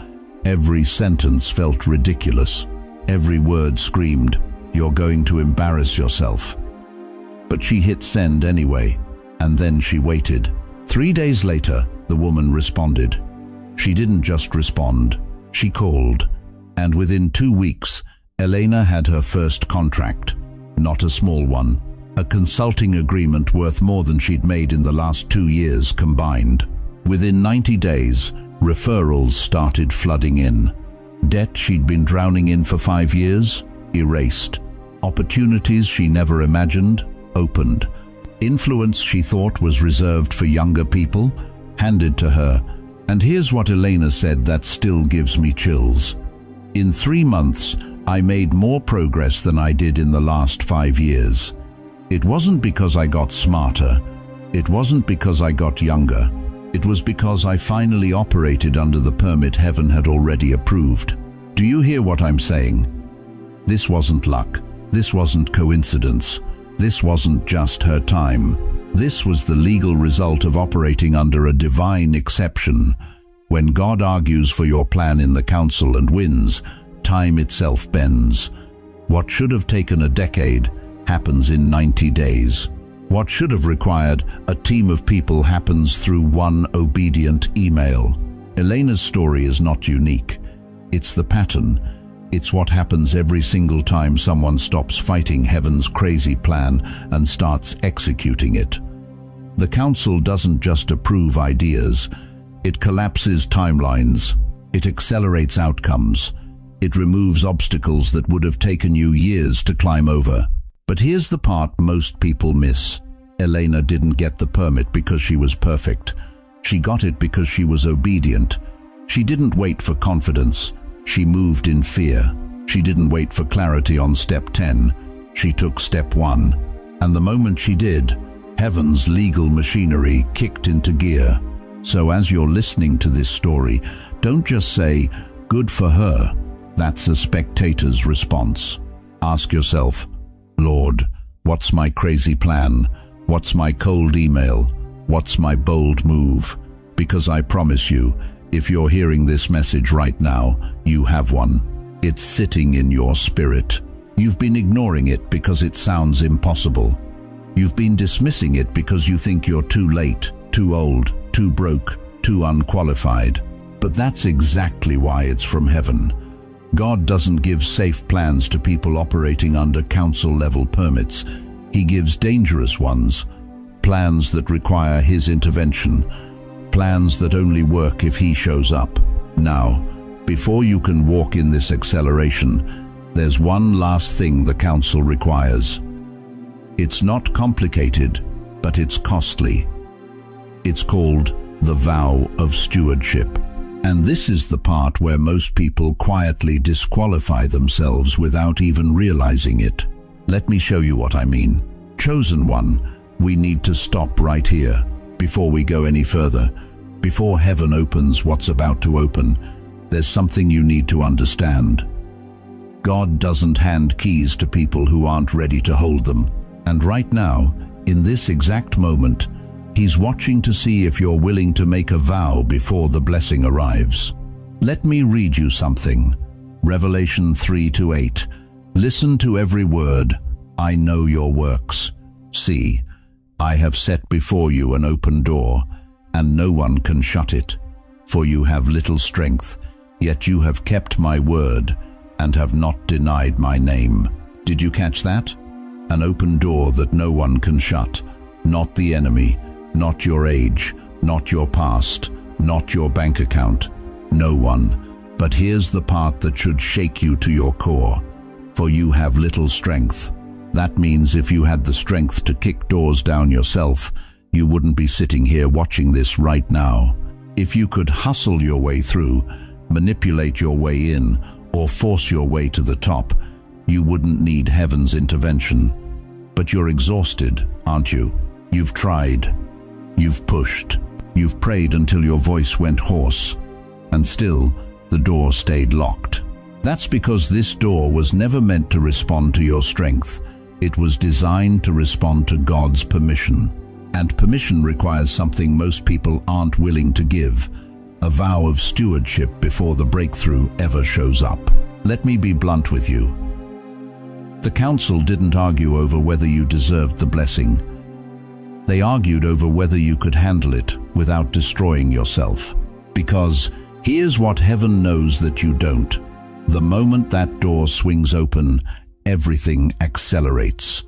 Every sentence felt ridiculous. Every word screamed, "You're going to embarrass yourself." But she hit send anyway, and then she waited. 3 days later, the woman responded. She didn't just respond, she called. And within 2 weeks, Elena had her first contract. Not a small one. A consulting agreement worth more than she'd made in the last 2 years combined. Within 90 days, referrals started flooding in. Debt she'd been drowning in for 5 years, erased. Opportunities she never imagined, opened. Influence she thought was reserved for younger people, handed to her. And here's what Elena said that still gives me chills. In 3 months, I made more progress than I did in the last 5 years. It wasn't because I got smarter. It wasn't because I got younger. It was because I finally operated under the permit heaven had already approved. Do you hear what I'm saying? This wasn't luck. This wasn't coincidence. This wasn't just her time. This was the legal result of operating under a divine exception. When God argues for your plan in the council and wins, time itself bends. What should have taken a decade happens in 90 days. What should have required a team of people happens through one obedient email. Elena's story is not unique. It's the pattern. It's what happens every single time someone stops fighting heaven's crazy plan and starts executing it. The council doesn't just approve ideas. It collapses timelines. It accelerates outcomes. It removes obstacles that would have taken you years to climb over. But here's the part most people miss. Elena didn't get the permit because she was perfect. She got it because she was obedient. She didn't wait for confidence. She moved in fear. She didn't wait for clarity on step 10. She took step 1. And the moment she did, heaven's legal machinery kicked into gear. So as you're listening to this story, don't just say, "Good for her." That's a spectator's response. Ask yourself, "Lord, what's my crazy plan? What's my cold email? What's my bold move?" Because I promise you, if you're hearing this message right now, you have one. It's sitting in your spirit. You've been ignoring it because it sounds impossible. You've been dismissing it because you think you're too late, too old, too broke, too unqualified. But that's exactly why it's from heaven. God doesn't give safe plans to people operating under council-level permits. He gives dangerous ones, plans that require His intervention, plans that only work if He shows up. Now, before you can walk in this acceleration, there's one last thing the council requires. It's not complicated, but it's costly. It's called the vow of stewardship. And this is the part where most people quietly disqualify themselves without even realizing it. Let me show you what I mean. Chosen one, we need to stop right here. Before we go any further, before heaven opens what's about to open, there's something you need to understand. God doesn't hand keys to people who aren't ready to hold them. And right now, in this exact moment, He's watching to see if you're willing to make a vow before the blessing arrives. Let me read you something. Revelation 3:8. Listen to every word. I know your works. See, I have set before you an open door, and no one can shut it. For you have little strength, yet you have kept my word, and have not denied my name. Did you catch that? An open door that no one can shut. Not the enemy, not your age, not your past, not your bank account. No one. But here's the part that should shake you to your core. For you have little strength. That means if you had the strength to kick doors down yourself, you wouldn't be sitting here watching this right now. If you could hustle your way through, manipulate your way in, or force your way to the top, you wouldn't need heaven's intervention. But you're exhausted, aren't you? You've tried. You've pushed. You've prayed until your voice went hoarse. And still, the door stayed locked. That's because this door was never meant to respond to your strength. It was designed to respond to God's permission. And permission requires something most people aren't willing to give: a vow of stewardship before the breakthrough ever shows up. Let me be blunt with you. The council didn't argue over whether you deserved the blessing. They argued over whether you could handle it without destroying yourself. Because here's what heaven knows that you don't. The moment that door swings open, everything accelerates.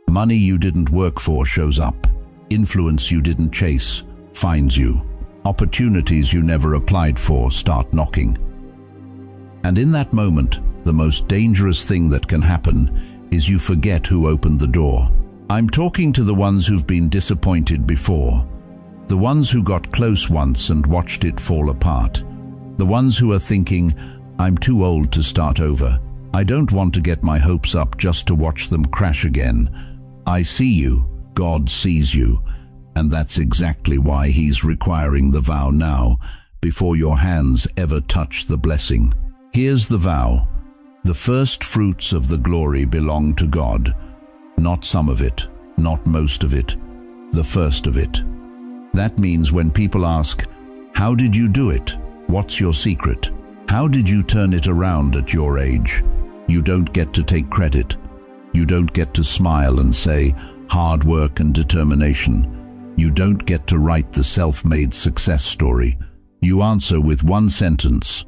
Money you didn't work for shows up. Influence you didn't chase finds you. Opportunities you never applied for start knocking. And in that moment, the most dangerous thing that can happen is you forget who opened the door. I'm talking to the ones who've been disappointed before, the ones who got close once and watched it fall apart, the ones who are thinking, I'm too old to start over. I don't want to get my hopes up just to watch them crash again. I see you, God sees you, and that's exactly why He's requiring the vow now, before your hands ever touch the blessing. Here's the vow. The first fruits of the glory belong to God. Not some of it, not most of it, the first of it. That means when people ask, how did you do it? What's your secret? How did you turn it around at your age? You don't get to take credit. You don't get to smile and say, hard work and determination. You don't get to write the self-made success story. You answer with one sentence.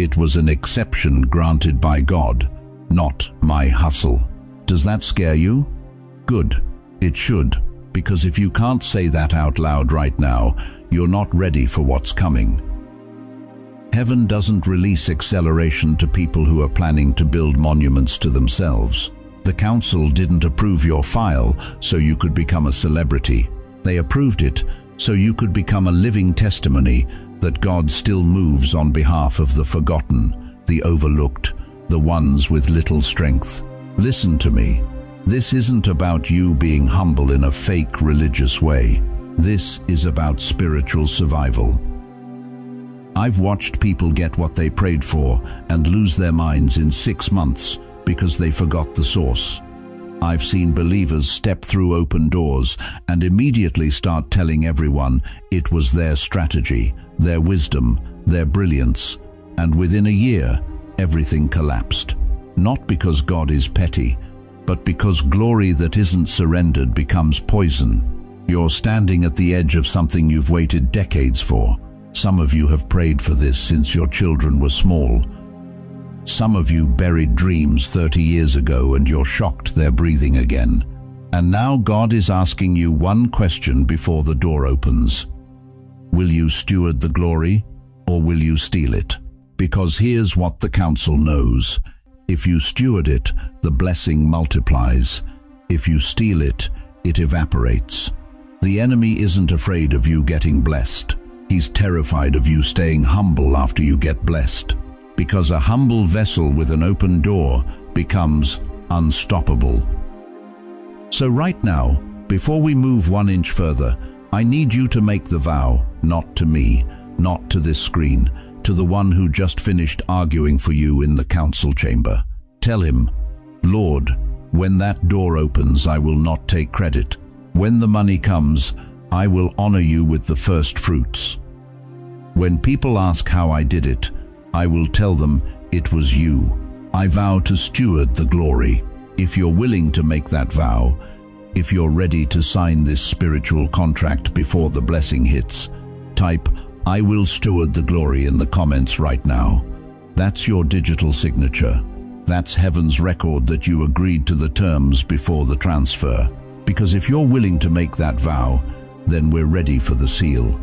It was an exception granted by God, not my hustle. Does that scare you? Good. It should, because if you can't say that out loud right now, you're not ready for what's coming. Heaven doesn't release acceleration to people who are planning to build monuments to themselves. The council didn't approve your file so you could become a celebrity. They approved it so you could become a living testimony that God still moves on behalf of the forgotten, the overlooked, the ones with little strength. Listen to me. This isn't about you being humble in a fake religious way. This is about spiritual survival. I've watched people get what they prayed for and lose their minds in 6 months because they forgot the source. I've seen believers step through open doors and immediately start telling everyone it was their strategy, their wisdom, their brilliance, and within a year, everything collapsed. Not because God is petty, but because glory that isn't surrendered becomes poison. You're standing at the edge of something you've waited decades for. Some of you have prayed for this since your children were small. Some of you buried dreams 30 years ago and you're shocked they're breathing again. And now God is asking you one question before the door opens. Will you steward the glory, or will you steal it? Because here's what the council knows. If you steward it, the blessing multiplies. If you steal it, it evaporates. The enemy isn't afraid of you getting blessed. He's terrified of you staying humble after you get blessed. Because a humble vessel with an open door becomes unstoppable. So right now, before we move 1 inch further, I need you to make the vow, not to me, not to this screen, to the one who just finished arguing for you in the council chamber. Tell him, Lord, when that door opens, I will not take credit. When the money comes, I will honor you with the first fruits. When people ask how I did it, I will tell them it was you. I vow to steward the glory. If you're willing to make that vow, if you're ready to sign this spiritual contract before the blessing hits, type, I will steward the glory in the comments right now. That's your digital signature. That's heaven's record that you agreed to the terms before the transfer. Because if you're willing to make that vow, then we're ready for the seal.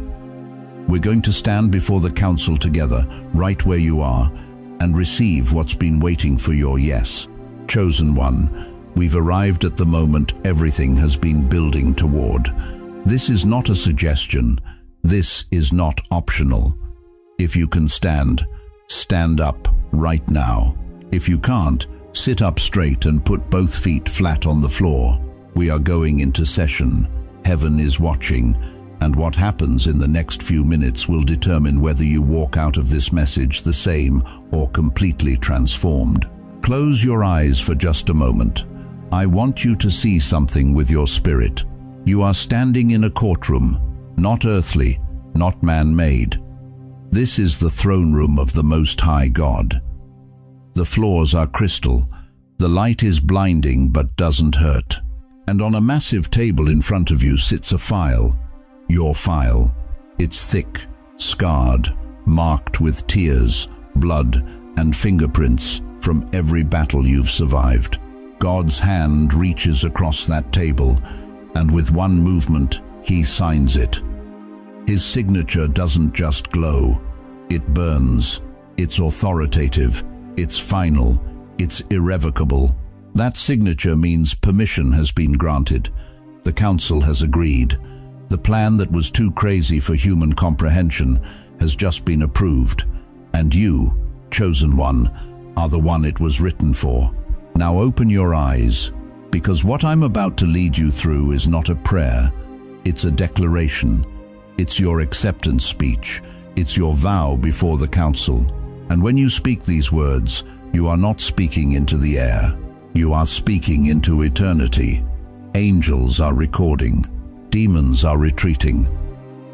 We're going to stand before the council together, right where you are, and receive what's been waiting for your yes. Chosen one, we've arrived at the moment everything has been building toward. This is not a suggestion. This is not optional. If you can stand, stand up right now. If you can't, sit up straight and put both feet flat on the floor. We are going into session. Heaven is watching, and what happens in the next few minutes will determine whether you walk out of this message the same or completely transformed. Close your eyes for just a moment. I want you to see something with your spirit. You are standing in a courtroom, not earthly, not man-made. This is the throne room of the Most High God. The floors are crystal. The light is blinding but doesn't hurt. And on a massive table in front of you sits a file. Your file. It's thick, scarred, marked with tears, blood, and fingerprints from every battle you've survived. God's hand reaches across that table, and with one movement, he signs it. His signature doesn't just glow, it burns. It's authoritative, it's final, it's irrevocable. That signature means permission has been granted. The council has agreed. The plan that was too crazy for human comprehension has just been approved, and you, chosen one, are the one it was written for. Now open your eyes, because what I'm about to lead you through is not a prayer, it's a declaration. It's your acceptance speech. It's your vow before the council. And when you speak these words, you are not speaking into the air. You are speaking into eternity. Angels are recording. Demons are retreating,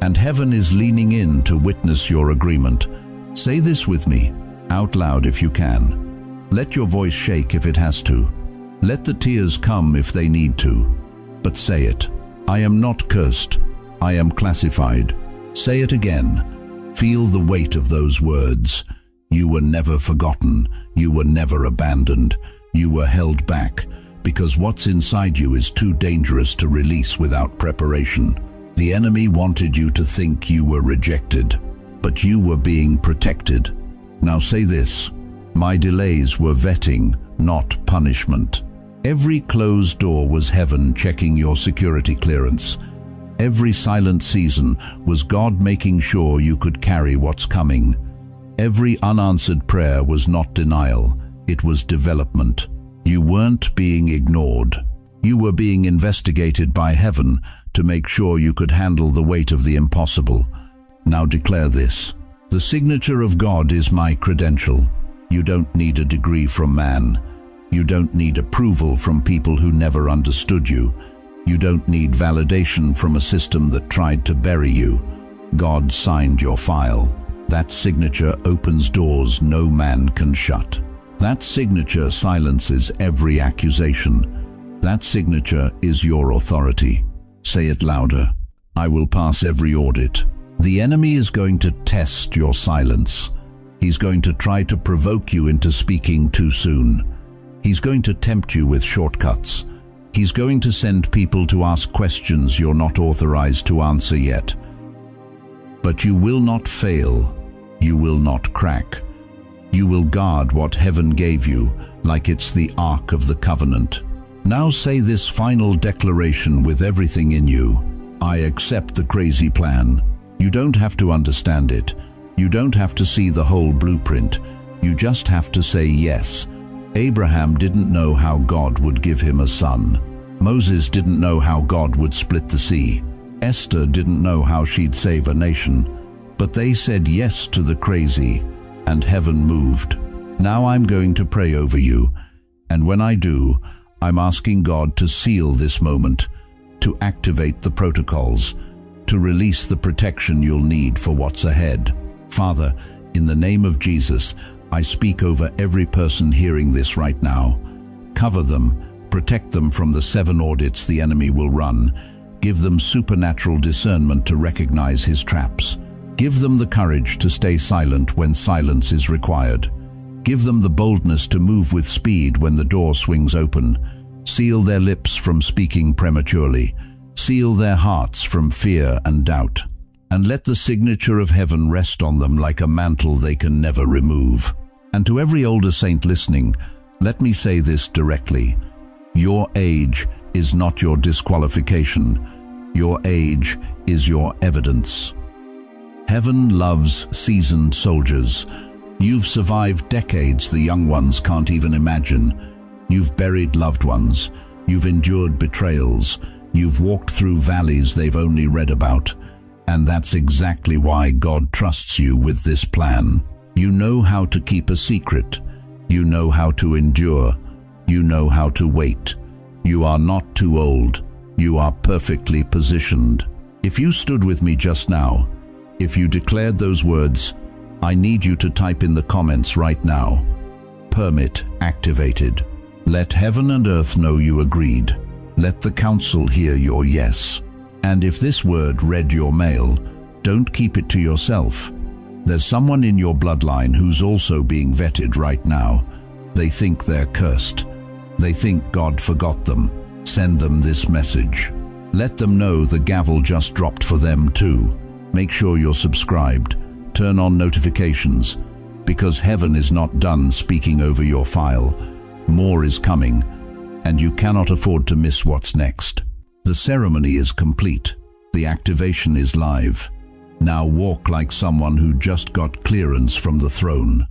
and heaven is leaning in to witness your agreement. Say this with me, out loud if you can. Let your voice shake if it has to. Let the tears come if they need to. But say it. I am not cursed. I am classified. Say it again. Feel the weight of those words. You were never forgotten. You were never abandoned. You were held back because what's inside you is too dangerous to release without preparation. The enemy wanted you to think you were rejected, but you were being protected. Now say this: my delays were vetting, not punishment. Every closed door was heaven checking your security clearance. Every silent season was God making sure you could carry what's coming. Every unanswered prayer was not denial, it was development. You weren't being ignored. You were being investigated by heaven to make sure you could handle the weight of the impossible. Now declare this: the signature of God is my credential. You don't need a degree from man. You don't need approval from people who never understood you. You don't need validation from a system that tried to bury you. God signed your file. That signature opens doors no man can shut. That signature silences every accusation. That signature is your authority. Say it louder: I will pass every audit. The enemy is going to test your silence. He's going to try to provoke you into speaking too soon. He's going to tempt you with shortcuts. He's going to send people to ask questions you're not authorized to answer yet. But you will not fail. You will not crack. You will guard what heaven gave you, like it's the Ark of the Covenant. Now say this final declaration with everything in you: I accept the crazy plan. You don't have to understand it. You don't have to see the whole blueprint. You just have to say yes. Abraham didn't know how God would give him a son. Moses didn't know how God would split the sea. Esther didn't know how she'd save a nation. But they said yes to the crazy, and heaven moved. Now I'm going to pray over you, and when I do, I'm asking God to seal this moment, to activate the protocols, to release the protection you'll need for what's ahead. Father, in the name of Jesus, I speak over every person hearing this right now. Cover them, protect them from the 7 audits the enemy will run. Give them supernatural discernment to recognize his traps. Give them the courage to stay silent when silence is required. Give them the boldness to move with speed when the door swings open. Seal their lips from speaking prematurely. Seal their hearts from fear and doubt. And let the signature of heaven rest on them like a mantle they can never remove. And to every older saint listening, let me say this directly: your age is not your disqualification. Your age is your evidence. Heaven loves seasoned soldiers. You've survived decades the young ones can't even imagine. You've buried loved ones. You've endured betrayals. You've walked through valleys they've only read about. And that's exactly why God trusts you with this plan. You know how to keep a secret. You know how to endure. You know how to wait. You are not too old. You are perfectly positioned. If you stood with me just now, if you declared those words, I need you to type in the comments right now: permit activated. Let heaven and earth know you agreed. Let the council hear your yes. And if this word read your mail, don't keep it to yourself. There's someone in your bloodline who's also being vetted right now. They think they're cursed. They think God forgot them. Send them this message. Let them know the gavel just dropped for them too. Make sure you're subscribed. Turn on notifications, because heaven is not done speaking over your file. More is coming, and you cannot afford to miss what's next. The ceremony is complete. The activation is live. Now walk like someone who just got clearance from the throne.